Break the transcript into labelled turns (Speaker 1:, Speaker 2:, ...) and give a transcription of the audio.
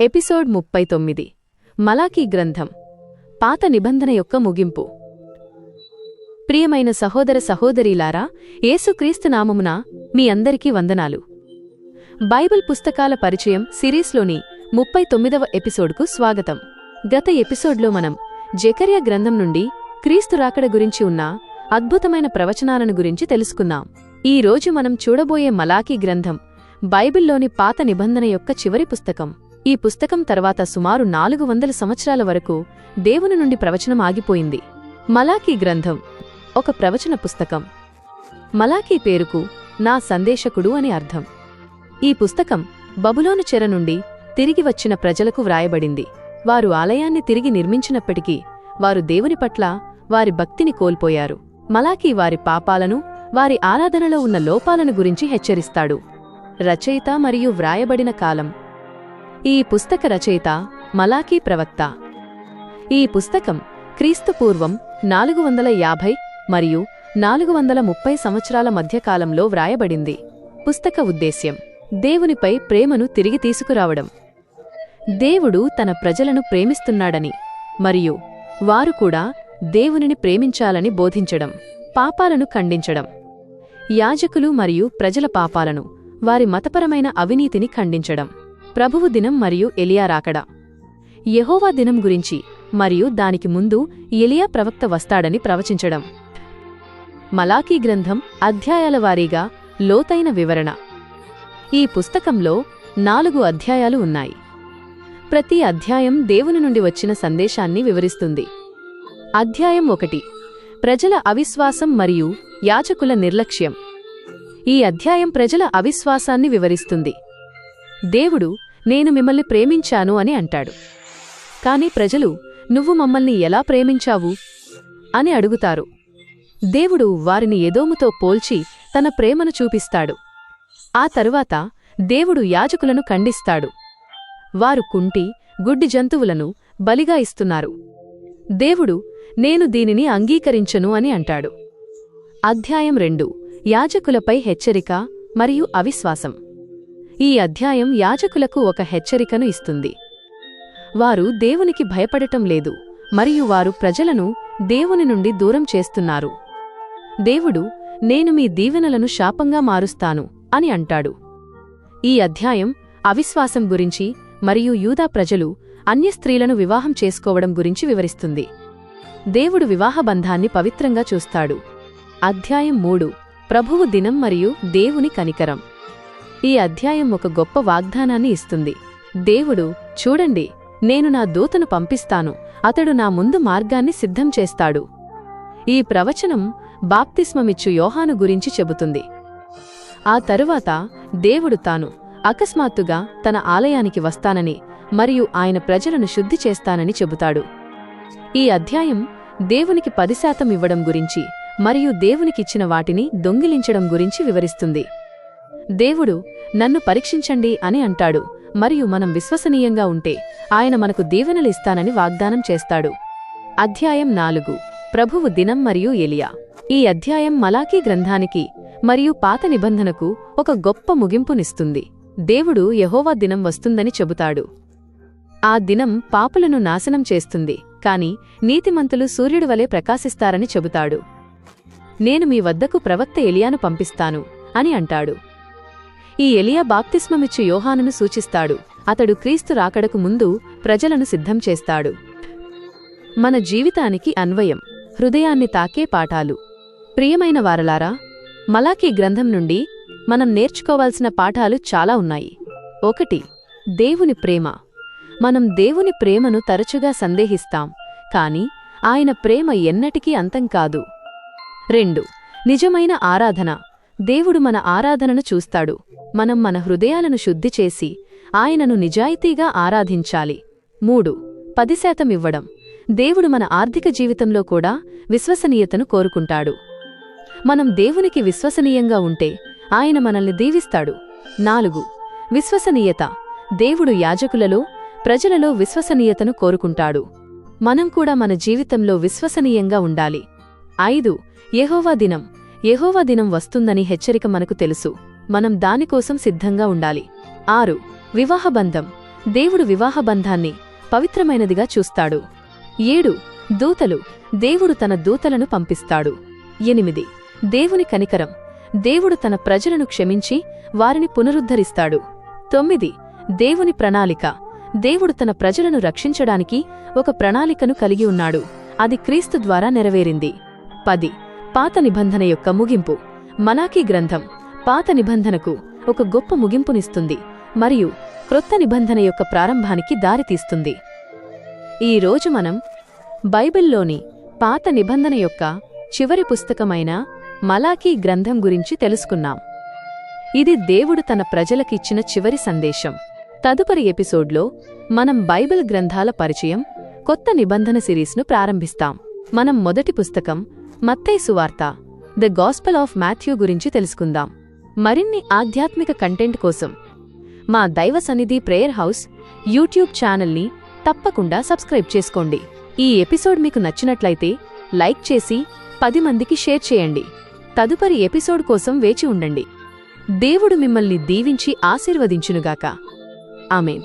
Speaker 1: Episode 39 Malachi గ్రంథం పాత నిబంధన యొక్క ముగింపు. ప్రియమైన సహోదర సహోదరీలారా, యేసుక్రీస్తు నామమున మీ అందరికీ వందనాలు. బైబిల్ పుస్తకాల పరిచయం సిరీస్లోని 39వ ఎపిసోడ్కు స్వాగతం. గత ఎపిసోడ్లో మనం జెకర్యా గ్రంథం నుండి క్రీస్తు రాకడ గురించి ఉన్న అద్భుతమైన ప్రవచనాలను గురించి తెలుసుకున్నాం. ఈ రోజు మనం చూడబోయే మలాకీ గ్రంథం బైబిల్లోని పాత నిబంధన యొక్క చివరి పుస్తకం. ఈ పుస్తకం తర్వాత సుమారు 400 సంవత్సరాల వరకు దేవుని నుండి ప్రవచనం ఆగిపోయింది. మలాకీ గ్రంథం ఒక ప్రవచన పుస్తకం. మలాకీ పేరుకు నా సందేశకుడు అని అర్థం. ఈ పుస్తకం బబులోను చెర నుండి తిరిగి వచ్చిన ప్రజలకు వ్రాయబడింది. వారు ఆలయాన్ని తిరిగి నిర్మించినప్పటికీ వారు దేవుని పట్ల వారి భక్తిని కోల్పోయారు. మలాకీ వారి పాపాలను, వారి ఆరాధనలో ఉన్న లోపాలను గురించి హెచ్చరిస్తాడు. రచయిత మరియు వ్రాయబడిన కాలం. ఈ పుస్తక రచయిత మలాకీ ప్రవక్త. ఈ పుస్తకం క్రీస్తుపూర్వం 450 మరియు 430 సంవత్సరాల మధ్యకాలంలో వ్రాయబడింది. పుస్తక ఉద్దేశ్యం దేవునిపై ప్రేమను తిరిగి తీసుకురావడం. దేవుడు తన ప్రజలను ప్రేమిస్తున్నాడని మరియు వారు కూడా దేవునిని ప్రేమించాలని బోధించడం. పాపాలను ఖండించడం. యాజకులు మరియు ప్రజల పాపాలను, వారి మతపరమైన అవినీతిని ఖండించడం. ప్రభువు దినం మరియు ఎలియా రాకడ. యెహోవా దినం గురించి మరియు దానికి ముందు ఎలియా ప్రవక్త వస్తాడని ప్రవచించడం. మలాకీ గ్రంథం అధ్యాయాల వారీగా లోతైన వివరణ. ఈ పుస్తకంలో 4 అధ్యాయాలు ఉన్నాయి. ప్రతి అధ్యాయం దేవుని నుండి వచ్చిన సందేశాన్ని వివరిస్తుంది. అధ్యాయం 1 ప్రజల అవిశ్వాసం మరియు యాజకుల నిర్లక్ష్యం. ఈ అధ్యాయం ప్రజల అవిశ్వాసాన్ని వివరిస్తుంది. దేవుడు నేను మిమ్మల్ని ప్రేమించాను అని అంటాడు. కాని ప్రజలు నువ్వు మమ్మల్ని ఎలా ప్రేమించావు అని అడుగుతారు. దేవుడు వారిని ఎదోముతో పోల్చి తన ప్రేమను చూపిస్తాడు. ఆ తరువాత దేవుడు యాజకులను ఖండిస్తాడు. వారు కుంటి, గుడ్డి జంతువులను బలిగా ఇస్తున్నారు. దేవుడు నేను దీనిని అంగీకరించను అని అంటాడు. అధ్యాయం 2 యాజకులపై హెచ్చరిక మరియు అవిశ్వాసం. ఈ అధ్యాయం యాజకులకు ఒక హెచ్చరికను ఇస్తుంది. వారు దేవునికి భయపడటం లేదు మరియు వారు ప్రజలను దేవుని నుండి దూరం చేస్తున్నారు. దేవుడు నేను మీ దీవెనలను శాపంగా మారుస్తాను అని అంటాడు. ఈ అధ్యాయం అవిశ్వాసం గురించి మరియు యూదా ప్రజలు అన్య స్త్రీలను వివాహం చేసుకోవడం గురించి వివరిస్తుంది. దేవుడు వివాహబంధాన్ని పవిత్రంగా చూస్తాడు. అధ్యాయం 3 ప్రభువు దినం మరియు దేవుని కనికరం. ఈ అధ్యాయం ఒక గొప్ప వాగ్దానాన్ని ఇస్తుంది. దేవుడు చూడండి, నేను నా దూతను పంపిస్తాను, అతడు నా ముందు మార్గాన్ని సిద్ధం చేస్తాడు. ఈ ప్రవచనం బాప్తిస్మమిచ్చు యోహాను గురించి చెబుతుంది. ఆ తరువాత దేవుడు తాను అకస్మాత్తుగా తన ఆలయానికి వస్తానని మరియు ఆయన ప్రజలను శుద్ధి చేస్తానని చెబుతాడు. ఈ అధ్యాయం దేవునికి 10% ఇవ్వడం గురించి మరియు దేవునికిచ్చిన వాటిని దొంగిలించడం గురించి వివరిస్తుంది. దేవుడు నన్ను పరీక్షించండి అని అంటాడు మరియు మనం విశ్వసనీయంగా ఉంటే ఆయన మనకు దీవెనలిస్తానని వాగ్దానం చేస్తాడు. అధ్యాయం 4 ప్రభువు దినం మరియు ఎలియా. ఈ అధ్యాయం మలాకీ గ్రంథానికి మరియు పాత నిబంధనకు ఒక గొప్ప ముగింపునిస్తుంది. దేవుడు యెహోవా దినం వస్తుందని చెబుతాడు. ఆ దినం పాపులను నాశనం చేస్తుంది, కాని నీతిమంతులు సూర్యుడి వలె ప్రకాశిస్తారని చెబుతాడు. నేను మీ వద్దకు ప్రవక్త ఎలియాను పంపిస్తాను అని అంటాడు. ఈ ఎలియా బాప్తిస్మమిచ్చు యోహానును సూచిస్తాడు. అతడు క్రీస్తు రాకడకు ముందు ప్రజలను సిద్ధం చేస్తాడు. మన జీవితానికి అన్వయం. హృదయాన్ని తాకే పాఠాలు. ప్రియమైన వారలారా, మలాకీ గ్రంథం నుండి మనం నేర్చుకోవాల్సిన పాఠాలు చాలా ఉన్నాయి. 1 దేవుని ప్రేమ. మనం దేవుని ప్రేమను తరచుగా సందేహిస్తాం, కాని ఆయన ప్రేమ ఎన్నటికీ అంతం కాదు. 2 నిజమైన ఆరాధన. దేవుడు మన ఆరాధనను చూస్తాడు. మనం మన హృదయాలను శుద్ధి చేసి ఆయనను నిజాయితీగా ఆరాధించాలి. 3 10% ఇవ్వడం. దేవుడు మన ఆర్థిక జీవితంలో కూడా విశ్వసనీయతను కోరుకుంటాడు. మనం దేవునికి విశ్వసనీయంగా ఉంటే ఆయన మనల్ని దీవిస్తాడు. 4 విశ్వసనీయత. దేవుడు యాజకులలో, ప్రజలలో విశ్వసనీయతను కోరుకుంటాడు. మనం కూడా మన జీవితంలో విశ్వసనీయంగా ఉండాలి. 5 యెహోవా దినం. యెహోవా దినం వస్తుందని హెచ్చరిక మనకు తెలుసు. మనం దానికోసం సిద్ధంగా ఉండాలి. 6 వివాహబంధం. దేవుడు వివాహ బంధాన్ని పవిత్రమైనదిగా చూస్తాడు. 7 దూతలు, దేవుడు తన దూతలను పంపిస్తాడు. 8 దేవుని కనికరం, దేవుడు తన ప్రజలను క్షమించి వారిని పునరుద్ధరిస్తాడు. 9 దేవుని ప్రణాళిక, దేవుడు తన ప్రజలను రక్షించడానికి ఒక ప్రణాళికను కలిగి ఉన్నాడు, అది క్రీస్తు ద్వారా నెరవేరింది. 10 పాత నిబంధన యొక్క ముగింపు, మలాకీ గ్రంథం పాత నిబంధనకు ఒక గొప్ప ముగింపునిస్తుంది మరియు క్రొత్త నిబంధన యొక్క ప్రారంభానికి దారితీస్తుంది. ఈ రోజు మనం బైబిల్లోని పాత నిబంధన యొక్క చివరి పుస్తకమైన మలాకీ గ్రంథం గురించి తెలుసుకున్నాం. ఇది దేవుడు తన ప్రజలకిచ్చిన చివరి సందేశం. తదుపరి ఎపిసోడ్లో మనం బైబిల్ గ్రంథాల పరిచయం, కొత్త నిబంధన సిరీస్ను ప్రారంభిస్తాం. మనం మొదటి పుస్తకం మత్తయి సువార్త, ద గాస్పెల్ ఆఫ్ మాథ్యూ గురించి తెలుసుకుందాం. మరిన్ని ఆధ్యాత్మిక కంటెంట్ కోసం మా దైవ సన్నిధి ప్రేయర్ హౌస్ యూట్యూబ్ ఛానల్ని తప్పకుండా సబ్స్క్రైబ్ చేసుకోండి. ఈ ఎపిసోడ్ మీకు నచ్చినట్లయితే లైక్ చేసి 10 మందికి షేర్ చేయండి. తదుపరి ఎపిసోడ్ కోసం వేచి ఉండండి. దేవుడు మిమ్మల్ని దీవించి ఆశీర్వదించునుగాక. ఆమేన్.